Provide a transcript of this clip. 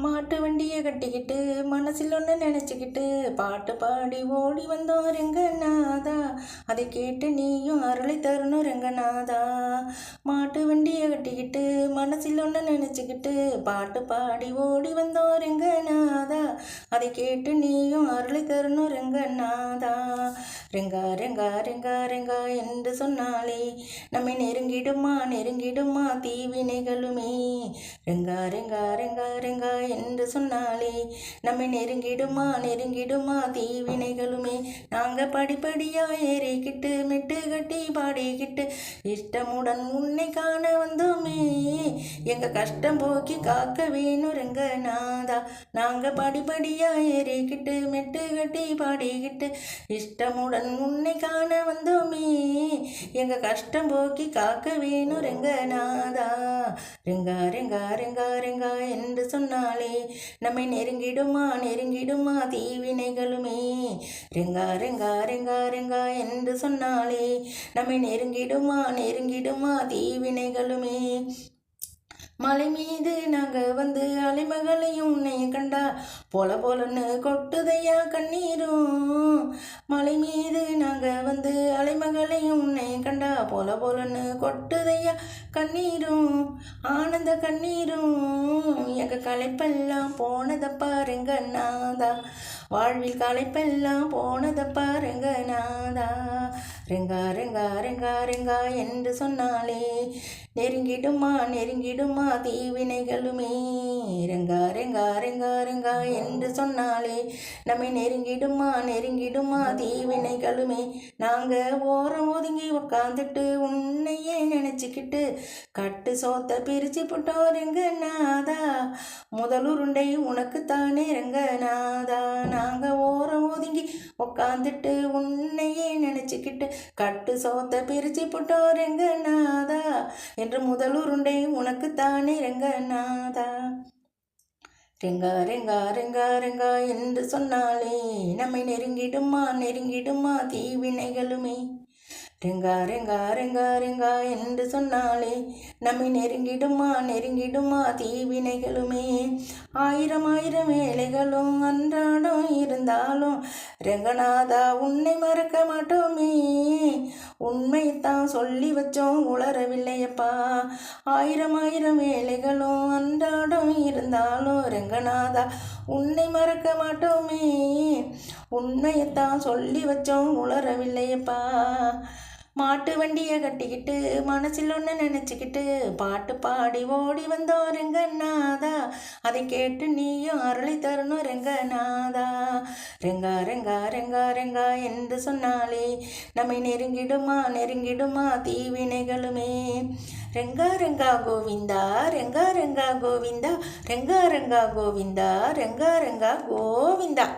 மாட்டு வண்டியை கட்டிக்கிட்டு மனசில் ஒன்று நினச்சிக்கிட்டு பாட்டு பாடி ஓடி வந்தோம் ரெங்கநாதா. அதை கேட்டு நீயும் அருளை தரணும் ரெங்கநாதா. மாட்டு வண்டியை கட்டிக்கிட்டு மனசில் ஒன்று நினச்சிக்கிட்டு பாட்டு பாடி ஓடி வந்தோம் ரெங்கநாதா. அதை கேட்டு நீயும் அருளை தரணும் ரெங்கநாதா. ரெங்கா ரெங்கா ரெங்கா ரெங்கா என்று சொன்னாலே நம்மை நெருங்கிடுமா தீவினைகளுமே. ரெங்கா ரெங்கா ரெங்கா ரெங்கா என்று சொன்னாலே நம்மை நெருங்கிடுமா தீவினைகளுமே. நாங்கள் படிப்படியா ஏறிக்கிட்டு மெட்டு கட்டி பாடிக்கிட்டு இஷ்டமுடன் உன்னை காண வந்தோமே. எங்க கஷ்டம் போக்கி காக்க வேணும் ரெங்கநாதா. நாங்கள் படிப்படியா ஏறிக்கிட்டு மெட்டு கட்டி பாடிக்கிட்டு இஷ்டமுடன் உன்னை காண வந்தோமே. எங்க கஷ்டம் போக்கி காக்க வேணும் ரெங்கநாதா. ரெங்கா ரெங்கா ரெங்கா ரெங்கா என்று சொன்னாலே நம்மை நெருங்கிடுமா தீவினைகளுமே. ரெங்கா ரெங்கா ரெங்கா ரெங்கா என்று சொன்னாலே நம்மை நெருங்கிடுமா தீவினைகளுமே. மலை மீது நாங்கள் வந்து அலைமகளையும் உன்னை கண்டா போலன்னு கொட்டுதையா கண்ணீரும். மலை மீது நாங்கள் வந்து அலைமகளையும் உன்னை கண்டா போலன்னு கொட்டுதையா கண்ணீரும். ஆனந்த கண்ணீரும் எங்கள் களைப்பெல்லாம் போனதப்பா ரெங்கநாதா. வாழ்வில் களைப்பெல்லாம் போனதப்பா ரெங்கநாதா. ரெங்கா ரெங்கா ரெங்கா ரெங்கா என்று சொன்னாலே நெருங்கிடுமா தீவினைகளுமே. ரெங்கா ரெங்கா ரெங்கா ரெங்கா என்று சொன்னாலே நம்மை நெருங்கிடுமா தீவினைகளுமே. நாங்கள் ஓரம் ஒதுங்கி உட்காந்துட்டு உன்னையே நினச்சிக்கிட்டு கட்டு சோத்த பிரிச்சு போட்டோம் ரெங்கநாதா. முதல் உருண்டை உனக்குத்தானே ரெங்கநாதா. நாங்கள் ஓரம் ஒதுங்கி உட்காந்துட்டு உன்னையே நினச்சிக்கிட்டு கட்டு சோத்த பிரிச்சு போட்டோம் ரெங்கநாதா. என்று முதல் உருண்டை உனக்குத்தானே ரெங்கநாதா. ரெங்கா ரெங்கா ரெங்கா ரெங்கா என்று சொன்னாலே நம்மை நெருங்கிடுமா தீவினைகளுமே. ரெங்கா ரெங்கா ரெங்கா ரெங்கா என்று சொன்னாலே நம்மை நெருங்கிடுமா தீவினைகளுமே. ஆயிரம் வேலைகளும் அன்றாடம் இருந்தாலும் ரெங்கநாதா உன்னை மறக்க மாட்டோமே. உண்மைத்தான் சொல்லி வச்சோம் உளரவில்லையப்பா. ஆயிரம் வேலைகளும் அன்றாடம் இருந்தாலும் ரெங்கநாதா உன்னை மறக்க மாட்டோமே. உண்மையத்தான் சொல்லி வச்சோம் உளரவில்லையப்பா. மாட்டு வண்டியை கட்டிக்கிட்டு மனசில் ஒன்று நினச்சிக்கிட்டு பாட்டு பாடி ஓடி வந்தோம் ரெங்கநாதா. அதை கேட்டு நீயும் அருளை தரணும் ரெங்கநாதா. ரெங்கா ரெங்கா ரெங்கா ரெங்கா என்று சொன்னாலே நம்மை நெருங்கிடுமா தீவினைகளுமே. ரெங்கா ரெங்கா கோவிந்தா ரெங்கா ரெங்கா கோவிந்தா ரெங்கா ரெங்கா கோவிந்தா ரெங்கா ரெங்கா கோவிந்தா.